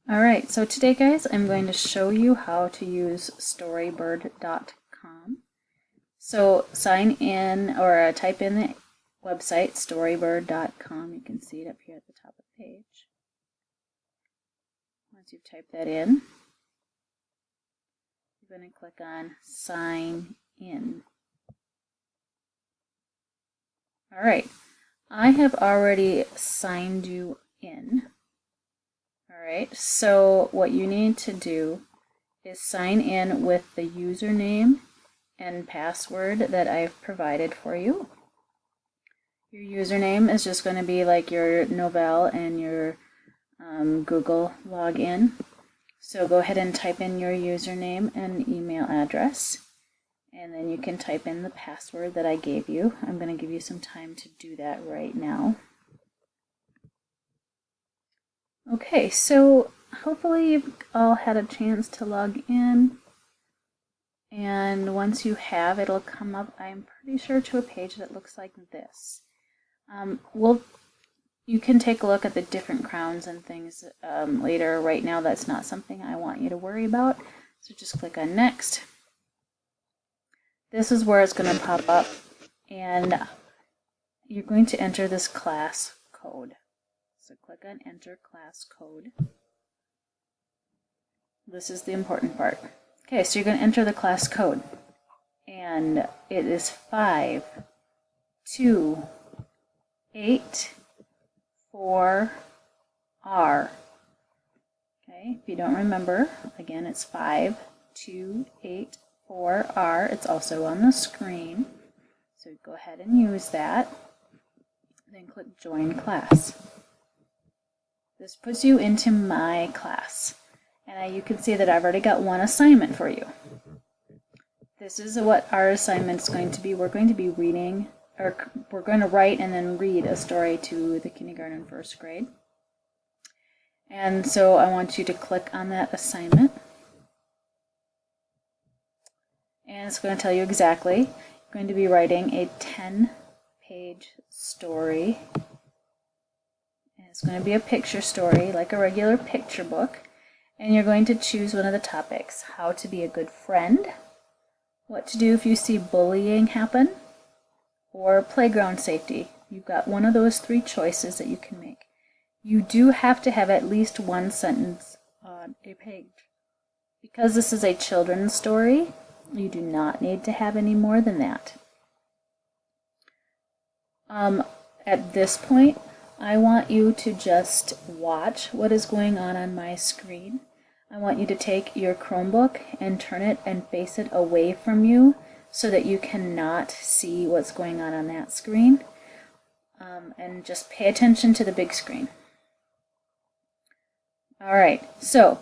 Alright, so today guys, I'm going to show you how to use Storybird.com. So sign in or type in the website Storybird.com. You can see it up here at the top of the page. Once you've typed that in, you're going to click on Sign In. Alright, I have already signed you in. Alright, so what you need to do is sign in with the username and password that I've provided for you. Your username is just going to be like your Novell and your Google login. So go ahead and type in your username and email address, and then you can type in the password that I gave you. I'm going to give you some time to do that right now. Okay, so hopefully you've all had a chance to log in, and once you have, it'll come up, I'm pretty sure, to a page that looks like this. You can take a look at the different crowns and things later. Right now that's not something I want you to worry about, so just click on Next. This is where it's going to pop up, and you're going to enter this class code. So click on Enter Class Code. This is the important part. Okay, so you're going to enter the class code, and it is 5284R. Okay, if you don't remember, again it's 5284R. It's also on the screen, so go ahead and use that. Then click Join Class. This puts you into my class, and you can see that I've already got one assignment for you. This is what our assignment is going to be. We're going to be reading, or we're going to write and then read a story to the kindergarten and first grade. And so I want you to click on that assignment, and it's going to tell you exactly. You're going to be writing a 10-page story. It's going to be a picture story, like a regular picture book, and you're going to choose one of the topics: how to be a good friend, what to do if you see bullying happen, or playground safety. You've got one of those three choices that you can make. You do have to have at least one sentence on a page. Because this is a children's story, you do not need to have any more than that. At this point, I want you to just watch what is going on my screen. I want you to take your Chromebook and turn it and face it away from you so that you cannot see what's going on that screen. And just pay attention to the big screen. Alright, so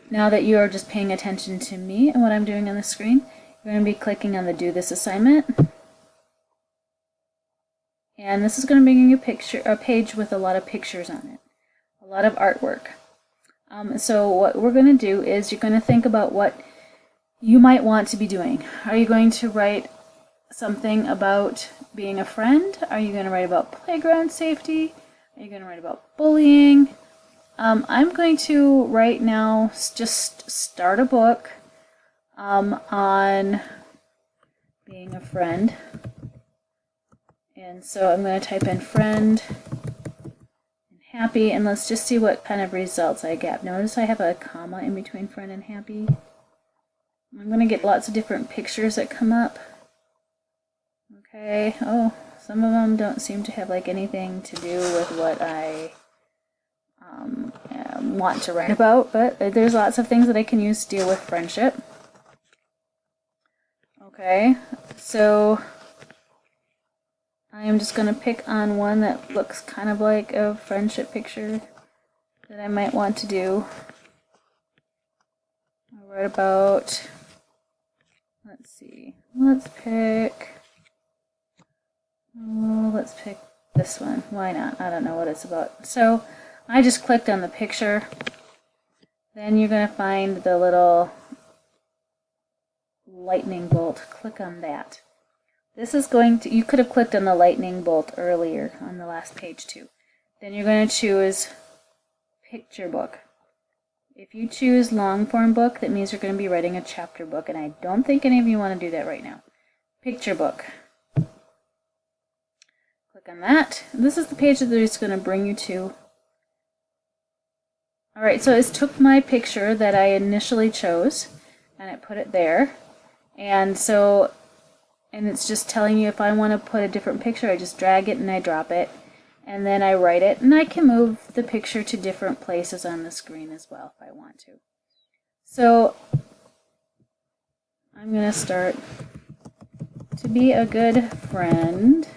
now that you are just paying attention to me and what I'm doing on the screen, you're going to be clicking on the Do This Assignment. And this is going to bring you a page with a lot of pictures on it, a lot of artwork. So what we're going to do is you're going to think about what you might want to be doing. Are you going to write something about being a friend? Are you going to write about playground safety? Are you going to write about bullying? I'm going to right now just start a book on being a friend. And so I'm going to type in friend and happy, and let's just see what kind of results I get. Notice I have a comma in between friend and happy. I'm going to get lots of different pictures that come up. Okay, oh, some of them don't seem to have like anything to do with what I want to write about, but there's lots of things that I can use to deal with friendship. Okay, so I am just going to pick on one that looks kind of like a friendship picture that I might want to do. I'll write about, let's see, let's pick this one. Why not? I don't know what it's about. So I just clicked on the picture. Then you're going to find the little lightning bolt. Click on that. This is going to, you could have clicked on the lightning bolt earlier on the last page too. Then you're going to choose picture book. If you choose long form book, that means you're going to be writing a chapter book, and I don't think any of you want to do that right now. Picture book. Click on that. This is the page that it's going to bring you to. Alright, so it took my picture that I initially chose, and it put it there. And it's just telling you if I want to put a different picture, I just drag it and I drop it. And then I write it, and I can move the picture to different places on the screen as well if I want to. So I'm going to start. To be a good friend.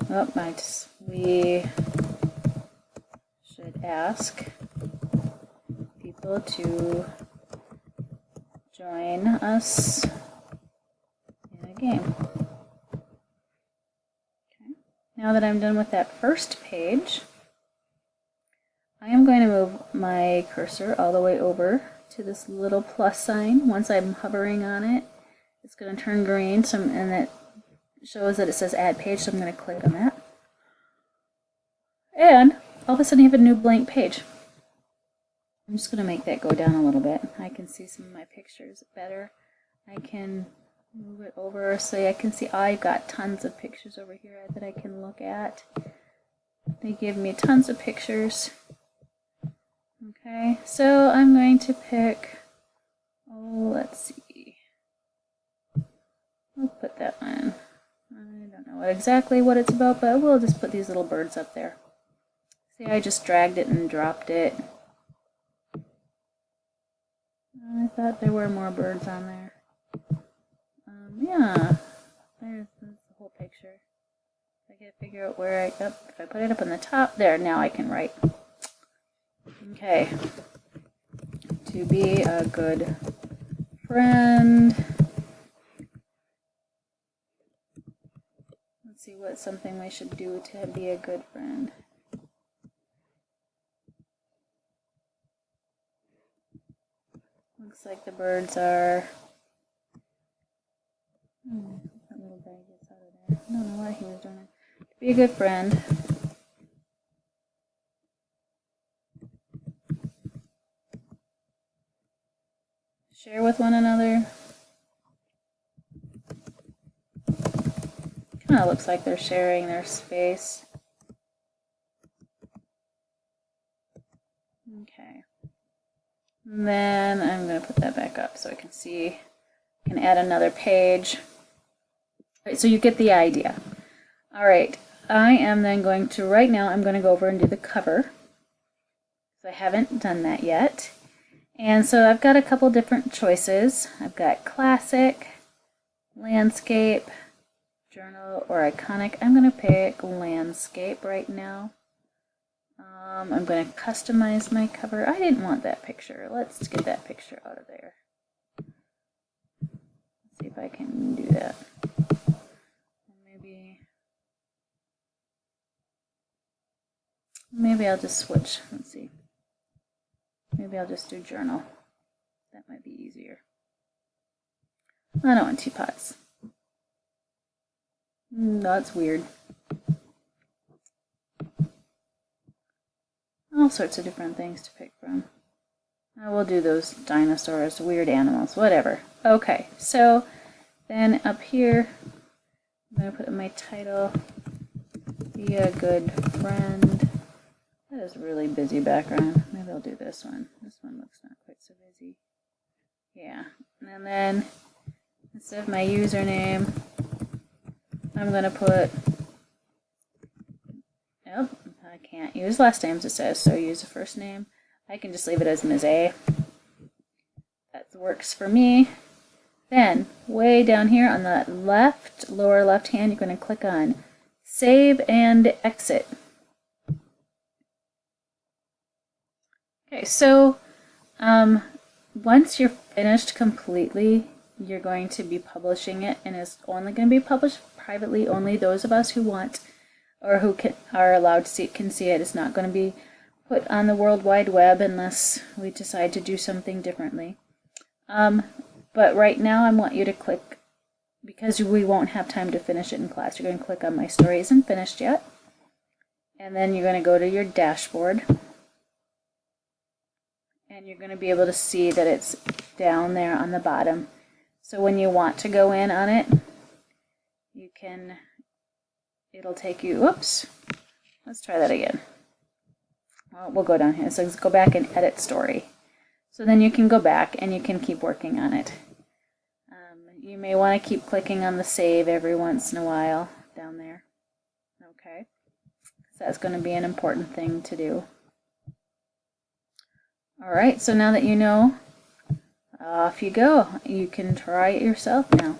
Oh, we should ask people to join us in a game. Okay. Now that I'm done with that first page, I am going to move my cursor all the way over to this little plus sign. Once I'm hovering on it, it's going to turn green, and it shows that it says add page, so I'm going to click on that. And all of a sudden you have a new blank page. I'm just going to make that go down a little bit. I can see some of my pictures better. I can move it over so I can see, I've got tons of pictures over here that I can look at. They give me tons of pictures. Okay, so I'm going to pick, let's see. We'll put that one. I don't know exactly what it's about, but we'll just put these little birds up there. See, I just dragged it and dropped it. I thought there were more birds on there. Yeah, there's the whole picture. I gotta figure out where if I put it up on the top, there, now I can write. Okay. To be a good friend. Let's see what's something we should do to be a good friend. Looks like the birds are. That little guy gets out of there. I don't know what he was doing. To be a good friend. Share with one another. Kind of looks like they're sharing their space. Okay. And then I'm going to put that back up so I can see. I can add another page. All right, so you get the idea. All right, I am then going to, right now, I'm going to go over and do the cover. So I haven't done that yet. And so I've got a couple different choices. I've got classic, landscape, journal, or iconic. I'm going to pick landscape right now. I'm going to customize my cover. I didn't want that picture. Let's get that picture out of there. Let's see if I can do that. Maybe I'll just switch. Let's see. Maybe I'll just do journal. That might be easier. I don't want teapots. That's weird. All sorts of different things to pick from. I will do those dinosaurs, weird animals, whatever. Okay, so then up here, I'm going to put in my title, Be a Good Friend. That is a really busy background. Maybe I'll do this one. This one looks not quite so busy. Yeah, and then instead of my username, I'm going to put, nope, I can't use last names, it says, so use a first name. I can just leave it as Ms. A. That works for me. Then, way down here on the left, lower left hand, you're going to click on Save and Exit. Okay, so once you're finished completely, you're going to be publishing it, and it's only going to be published privately. Only those of us who want or who are allowed to see it can see it. It's not going to be put on the World Wide Web unless we decide to do something differently. But right now I want you to click, because we won't have time to finish it in class, you're going to click on My Story Isn't Finished Yet. And then you're going to go to your dashboard. And you're going to be able to see that it's down there on the bottom. So when you want to go in on it, you can, it'll take you, whoops, let's try that again. Well, we'll go down here. So let's go back and edit story. So then you can go back and you can keep working on it. You may want to keep clicking on the save every once in a while down there. Okay, so that's going to be an important thing to do. Alright, so now that you know, off you go. You can try it yourself now.